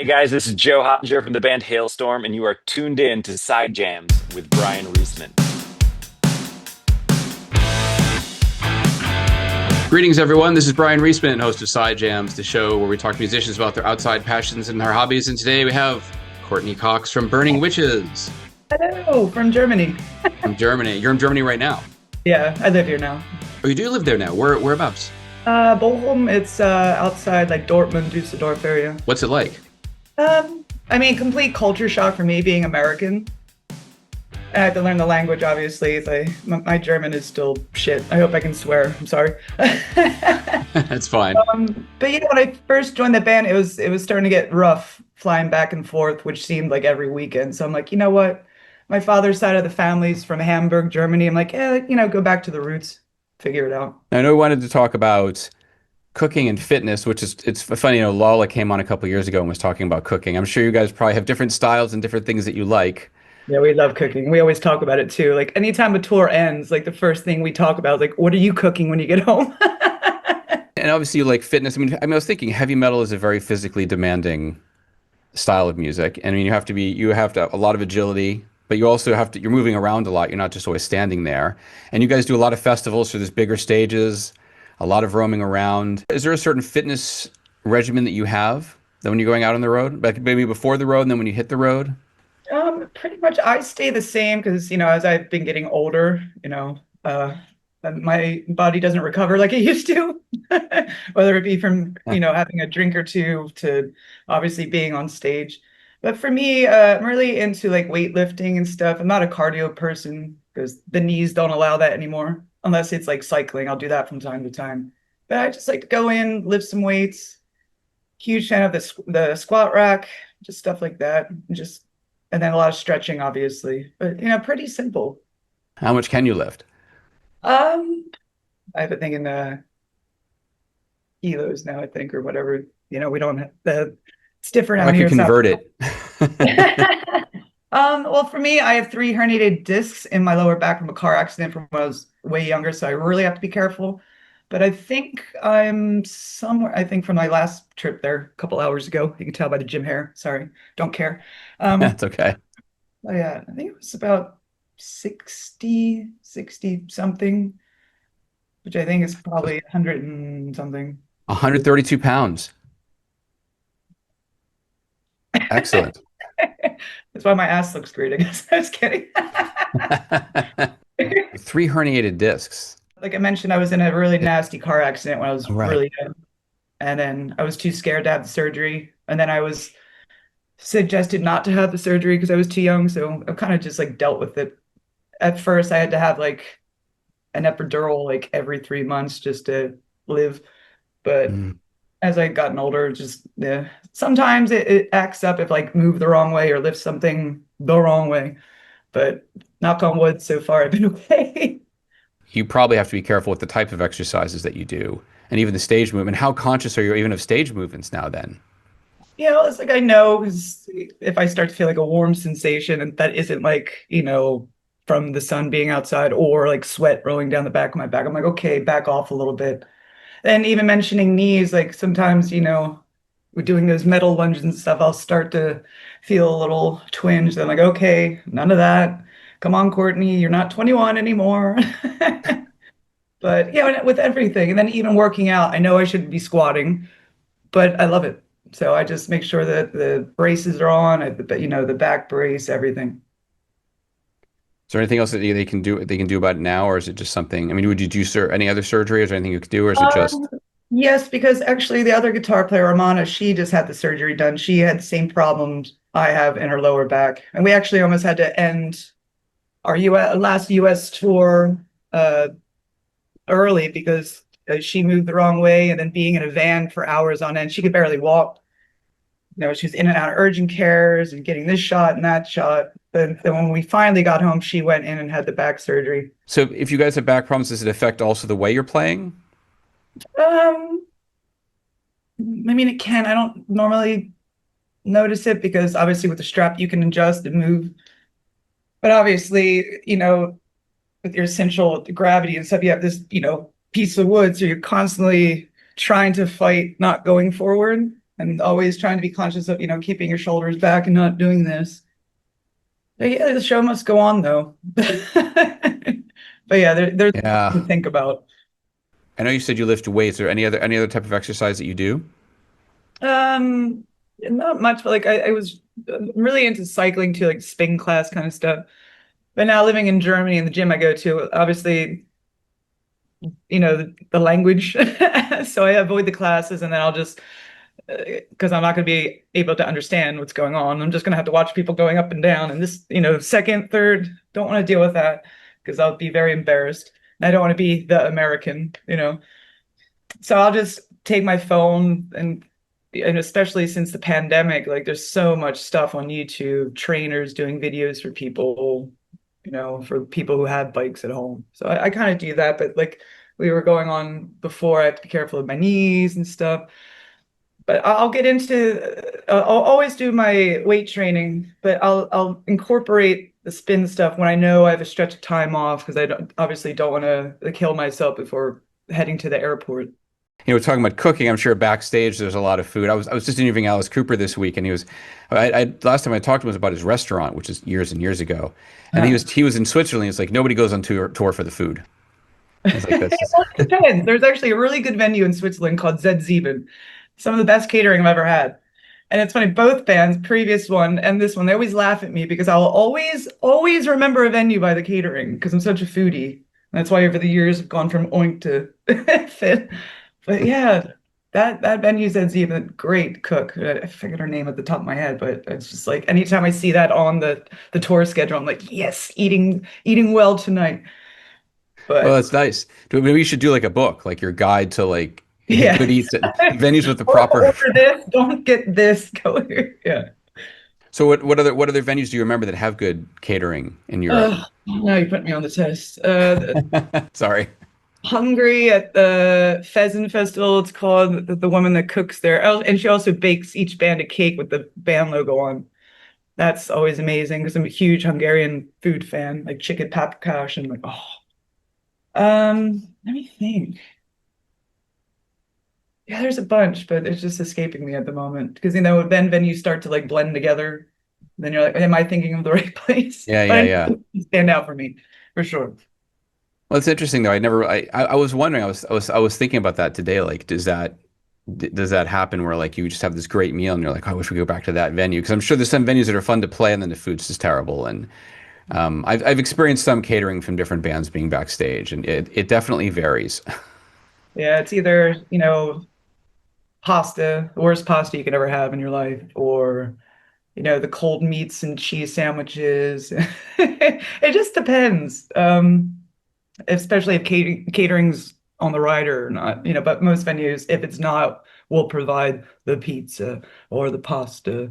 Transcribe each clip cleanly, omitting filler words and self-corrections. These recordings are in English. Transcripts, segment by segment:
Hey guys, this is Joe Hottinger from the band Hailstorm, and you are tuned in to Side Jams with Brian Reisman. Greetings, everyone. This is Brian Reisman, host of Side Jams, the show where we talk to musicians about their outside passions and their hobbies. And today we have Courtney Cox from Burning Witches Hello, from Germany. from Germany. You're in Germany right now. Yeah, I live here now. Oh, you do live there now. Whereabouts? Bochum, it's outside like Dortmund, Düsseldorf area. What's it like? I mean, complete culture shock for me being American. I had to learn the language, obviously. My German is still shit. I hope I can swear. I'm sorry. That's fine. But when I first joined the band, it was starting to get rough flying back and forth, which seemed like every weekend. So I'm like, you know what? My father's side of the family's from Hamburg, Germany. I'm like, go back to the roots, figure it out. I know we wanted to talk about cooking and fitness, which is, it's funny, Lala came on a couple years ago and was talking about cooking. I'm sure you guys probably have different styles and different things that you like. Yeah, we love cooking. We always talk about it too. Like anytime a tour ends, like the first thing we talk about is like, what are you cooking when you get home? And obviously you like fitness. I was thinking heavy metal is a very physically demanding style of music. And I mean, you have to have a lot of agility, but you also you're moving around a lot. You're not just always standing there. And you guys do a lot of festivals, so there's bigger stages, a lot of roaming around. Is there a certain fitness regimen that you have that when you're going out on the road, like maybe before the road and then when you hit the road? Pretty much I stay the same because, as I've been getting older, my body doesn't recover like it used to, whether it be from, having a drink or two to obviously being on stage. But for me, I'm really into like weightlifting and stuff. I'm not a cardio person because the knees don't allow that anymore, unless it's like cycling. I'll do that from time to time. But I just like to go in, lift some weights. Huge fan of the squat rack, just stuff like that. And then a lot of stretching, obviously. But pretty simple. How much can you lift? Um, I've been thinking kilos now, I think, or whatever. We don't have it's different I out could here. convert it. Well, for me, I have 3 herniated discs in my lower back from a car accident from when I was way younger, so I really have to be careful. But I think I'm somewhere, I think from my last trip there a couple hours ago. You can tell by the gym hair. Sorry, don't care. That's okay. Oh yeah, I think it was about 60 something, which I think is probably 100 and something. 132 pounds. Excellent. That's why my ass looks great, I guess. I was kidding. 3 herniated discs. Like I mentioned, I was in a really nasty car accident when I was Right. really young. And then I was too scared to have the surgery. And then I was suggested not to have the surgery because I was too young. So I've kind of just like dealt with it. At first, I had to have like an epidural like every 3 months just to live. But Mm. as I gotten older, just yeah, sometimes it acts up if like move the wrong way or lift something the wrong way. But knock on wood, so far I've been okay. You probably have to be careful with the type of exercises that you do and even the stage movement. How conscious are you even of stage movements now then? It's like I know because if I start to feel like a warm sensation and that isn't like, from the sun being outside or like sweat rolling down the back of my back, I'm like, okay, back off a little bit. And even mentioning knees, like sometimes, we're doing those metal lunges and stuff, I'll start to feel a little twinge. Then I'm like, okay, none of that. Come on, Courtney, you're not 21 anymore. But with everything, and then even working out, I know I shouldn't be squatting, but I love it. So I just make sure that the braces are on, the back brace, everything. Is there anything else that they can do about it now, or is it just something? I mean, would you do any other surgery? Is there anything you could do, or is it just? Yes, because actually the other guitar player, Ramana, she just had the surgery done. She had the same problems I have in her lower back. And we actually almost had to end our last US tour early because she moved the wrong way and then being in a van for hours on end, she could barely walk. She was in and out of urgent cares and getting this shot and that shot. But then when we finally got home, she went in and had the back surgery. So if you guys have back problems, does it affect also the way you're playing? Um, I mean, it can. I don't normally notice it because obviously with the strap you can adjust and move. But obviously, with your essential gravity and stuff, you have this, piece of wood, so you're constantly trying to fight not going forward. and always trying to be conscious of, keeping your shoulders back and not doing this. But yeah, the show must go on though. But yeah, there's a lot Yeah. to think about. I know you said you lift weights. Or any other type of exercise that you do? Not much, but like I was really into cycling too, like spin class kind of stuff. But now living in Germany in the gym I go to, obviously, the language. So I avoid the classes and then I'll just, because I'm not going to be able to understand what's going on. I'm just going to have to watch people going up and down. And this, second, third, don't want to deal with that because I'll be very embarrassed. And I don't want to be the American. So I'll just take my phone and especially since the pandemic, like there's so much stuff on YouTube, trainers doing videos for people, for people who have bikes at home. So I kind of do that, but like we were going on before, I have to be careful of my knees and stuff. But I'll get into, I'll always do my weight training, but I'll incorporate the spin stuff when I know I have a stretch of time off because obviously don't want to kill myself before heading to the airport. We're talking about cooking. I'm sure backstage there's a lot of food. I was just interviewing Alice Cooper this week, and last time I talked to him was about his restaurant, which is years and years ago, and he Uh, was in Switzerland. It's like nobody goes on tour for the food. I was like, that's just, Well, it depends. There's actually a really good venue in Switzerland called Z7. Some of the best catering I've ever had. And it's funny, both bands, previous one and this one, they always laugh at me because I'll always remember a venue by the catering because I'm such a foodie. And that's why over the years I've gone from oink to fit. But yeah, that venue Z7, great cook. I forget her name at the top of my head, but it's just like anytime I see that on the tour schedule, I'm like, yes, eating well tonight. well, But that's nice. Maybe you should do like a book, like your guide to like yeah. good eats at venues with the proper. Order this, don't get this. Go here. Yeah. So what other venues do you remember that have good catering in Europe? Now you put me on the test. Sorry. Hungary at the Pheasant Festival, it's called the woman that cooks there. Oh, and she also bakes each band a cake with the band logo on. That's always amazing because I'm a huge Hungarian food fan, like chicken paprikash and like, oh. Let me think. Yeah, there's a bunch, but it's just escaping me at the moment because then venues start to like blend together. Then you're like, am I thinking of the right place? Yeah, But yeah, I yeah. know they stand out for me for sure. Well, it's interesting though. I was wondering. I was thinking about that today. Like, does that happen where like you just have this great meal and you're like, oh, I wish we could go back to that venue? Because I'm sure there's some venues that are fun to play and then the food's just terrible. And I've experienced some catering from different bands being backstage, and it definitely varies. Yeah, it's either, pasta, the worst pasta you could ever have in your life, or, the cold meats and cheese sandwiches. It just depends. Especially if catering's on the rider or not, but most venues, if it's not, will provide the pizza or the pasta.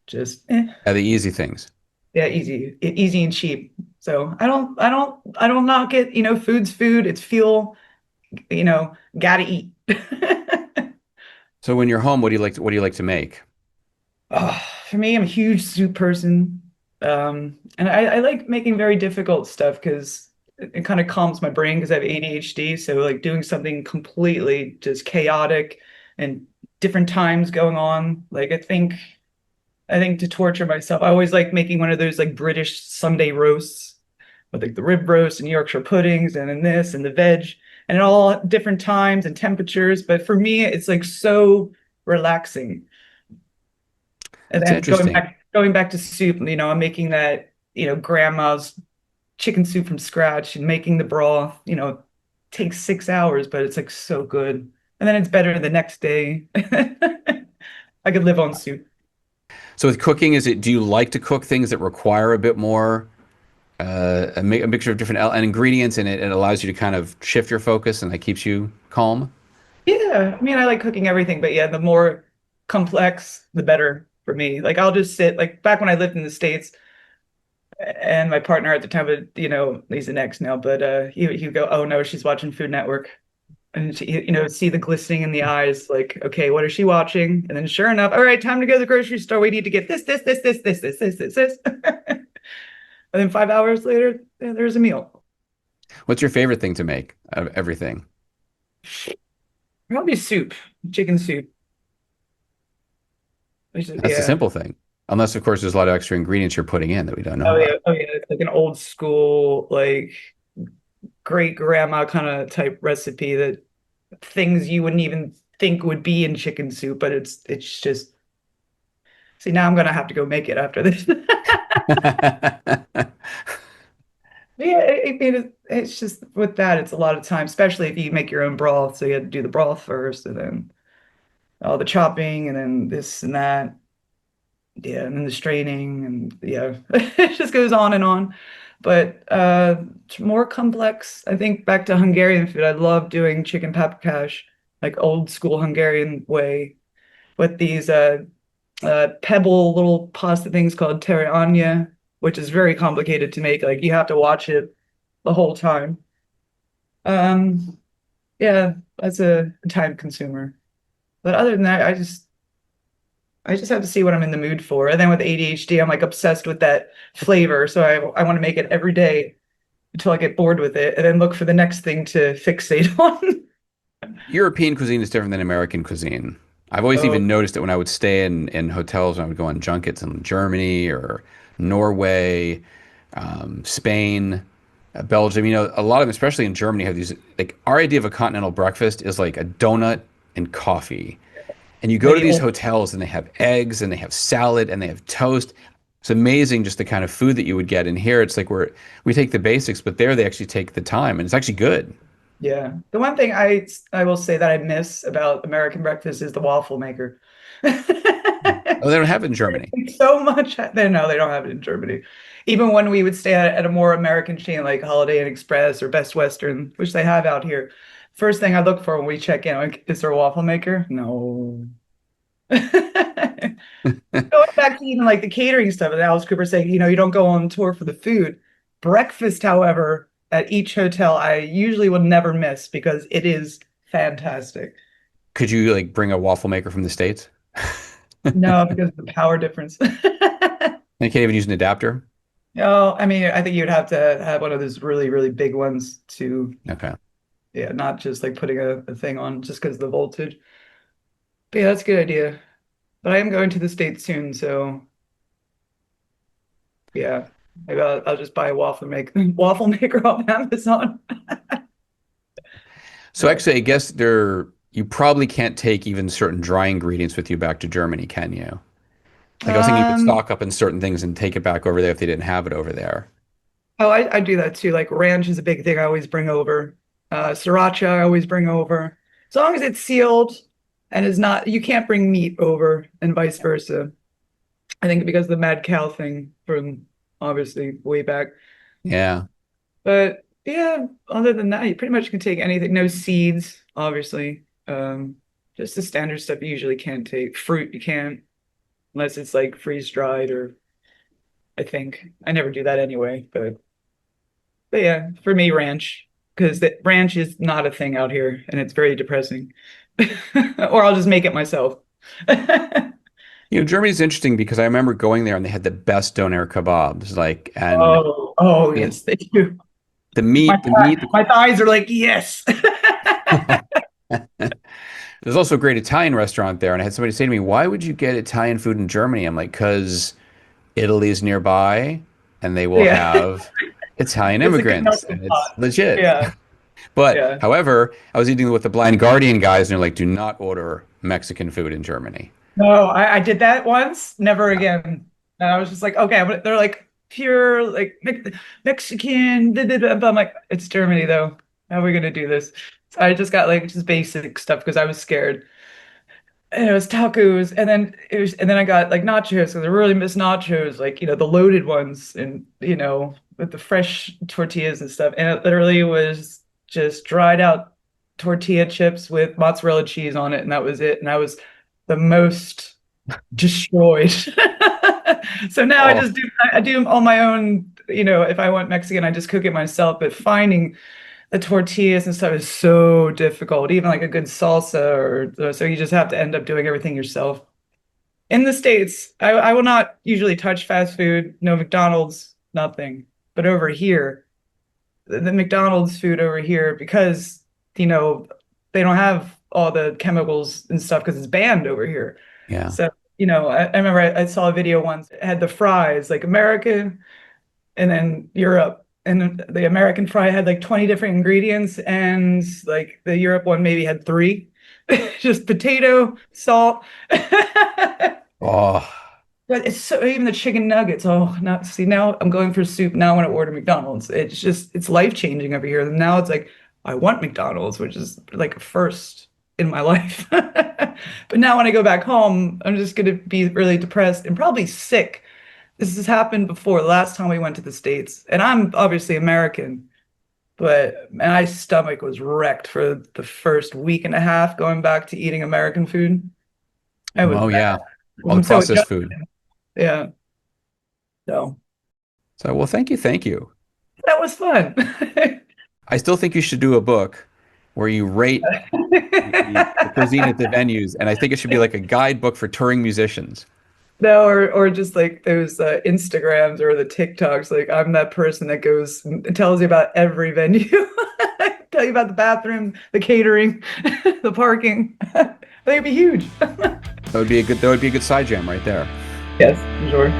Just The easy things. yeah, easy and cheap. So I don't knock it. Food's food. It's fuel. Gotta eat. So when you're home, what do you like to make? For me, I'm a huge soup person. And I like making very difficult stuff because it kind of calms my brain because I have ADHD. So like doing something completely just chaotic and different times going on. Like I think to torture myself, I always like making one of those like British Sunday roasts with like the rib roast and Yorkshire puddings and then this and the veg and at all different times and temperatures. But for me, it's like so relaxing. And That's then going interesting. back going back to soup, I'm making that, grandma's chicken soup from scratch and making the broth, takes 6 hours, but it's like so good. And then it's better the next day. I could live on soup. So with cooking, do you like to cook things that require a bit more a mixture of different ingredients, and it allows you to kind of shift your focus and that keeps you calm? Yeah, I mean, I like cooking everything, but yeah, the more complex, the better for me. Like I'll just sit, like back when I lived in the States, and my partner at the time, but he's an ex now, but he'd go, "Oh no, she's watching Food Network," and see the glistening in the eyes, like, okay, what is she watching? And then sure enough, all right, time to go to the grocery store. We need to get this. And then 5 hours later, there's a meal. What's your favorite thing to make out of everything? Probably soup, chicken soup. That's the Yeah. simple thing. Unless, of course, there's a lot of extra ingredients you're putting in that we don't know Oh about. yeah. Oh yeah. It's like an old school, like great grandma kind of type recipe that things you wouldn't even think would be in chicken soup, but it's just see now I'm gonna have to go make it after this. Yeah, it's just with that, it's a lot of time, especially if you make your own broth. So you have to do the broth first, and then all the chopping, and then this and that. Yeah, and then the straining, and yeah, it just goes on and on. But it's more complex. I think back to Hungarian food. I love doing chicken paprikash, like old school Hungarian way, with these pebble little pasta things called teranya, which is very complicated to make. Like you have to watch it the whole time. Um, yeah, that's a time consumer. But other than that, I just have to see what I'm in the mood for. And then with ADHD, I'm like obsessed with that flavor. So I want to make it every day until I get bored with it and then look for the next thing to fixate on. European cuisine is different than American cuisine. I've always Oh, even noticed it when I would stay in hotels, when I would go on junkets in Germany or Norway, Spain, Belgium. You know, a lot of them, especially in Germany, have these like our idea of a continental breakfast is like a donut and coffee. And you and go then to the these old, hotels and they have eggs and they have salad and they have toast. It's amazing just the kind of food that you would get. And here it's like we take the basics, but there they actually take the time and it's actually good. yeah. The one thing I will say that I miss about American breakfast is the waffle maker. Oh, they don't have it in Germany. So much. No, they don't have it in Germany. Even when we would stay at a more American chain like Holiday Inn Express or Best Western, which they have out here, first thing I look for when we check in, like, is there a waffle maker? No. Going back to even like the catering stuff, and Alice Cooper saying, you don't go on tour for the food. Breakfast, however, at each hotel, I usually will never miss because it is fantastic. Could you like bring a waffle maker from the States? No, because of the power difference. They can't even use an adapter. No, I mean, I think you'd have to have one of those really, really big ones to, Okay. yeah, not just like putting a thing on just because of the voltage. But yeah, that's a good idea. But I am going to the States soon, so yeah, maybe I'll just buy a waffle maker off Amazon. So Yeah. actually, I guess you probably can't take even certain dry ingredients with you back to Germany, can you? Like I was thinking you could Um, stock up in certain things and take it back over there if they didn't have it over there. oh, I do that too. Like ranch is a big thing I always bring over. Sriracha I always bring over. As long as it's sealed and is not, you can't bring meat over and vice versa. I think because of the mad cow thing from obviously way back. Yeah. But yeah, other than that, you pretty much can take anything. No seeds, obviously. Just the standard stuff you usually can't take. Fruit you can't, unless it's like freeze dried or I think. I never do that anyway, but yeah, for me, ranch, because the ranch is not a thing out here and it's very depressing. Or I'll just make it myself. You know, Germany's interesting because I remember going there and they had the best doner kebabs. Like, and Oh, you know, yes, they do. the My meat, the thigh, meat. my thighs are like, yes. There's also a great Italian restaurant there, and I had somebody say to me, "Why would you get Italian food in Germany?" I'm like, "Because Italy's nearby, and they will Yeah, have Italian it's a good immigrants, melting and it's pot. legit." Yeah, But yeah. however, I was eating with the Blind Guardian guys, and they're like, "Do not order Mexican food in Germany." No, I did that once, never again. And I was just like, okay, but they're like pure like Mexican. Da, da, da. But I'm like, it's Germany though. How are we gonna do this? So I just got like just basic stuff because I was scared. And it was tacos, and then I got like nachos because I really miss nachos, like the loaded ones, and with the fresh tortillas and stuff. And it literally was just dried out tortilla chips with mozzarella cheese on it, and that was it. And I was the most destroyed. So now Oh, I do all my own. If I want Mexican, I just cook it myself. But finding the tortillas and stuff is so difficult. Even like a good salsa, or so you just have to end up doing everything yourself. In the States, I will not usually touch fast food, no McDonald's, nothing. But over here, the McDonald's food over here, because you know they don't have all the chemicals and stuff because it's banned over here. yeah. So I remember I saw a video once. It had the fries, like American and then Europe. And the American fry had like 20 different ingredients, and like the Europe one maybe had three. Just potato, salt. Oh, But it's so even the chicken nuggets. Oh, now see now I'm going for soup. Now I want to order McDonald's. It's life changing over here. And now it's like I want McDonald's, which is like a first in my life. But now when I go back home, I'm just gonna be really depressed and probably sick. This has happened before. The last time we went to the States, and I'm obviously American, but my stomach was wrecked for the first week and a half going back to eating American food. It was oh bad. yeah, all the I'm so processed adjusted. food. Yeah. So So, well, thank you. that was fun. I still think you should do a book where you rate the cuisine at the venues, and I think it should be like a guidebook for touring musicians. No, or just like those Instagrams or the TikToks. Like I'm that person that goes and tells you about every venue. Tell you about the bathroom, the catering, the parking. I think it'd be huge. That would be a good side jam right there. Yes, sure.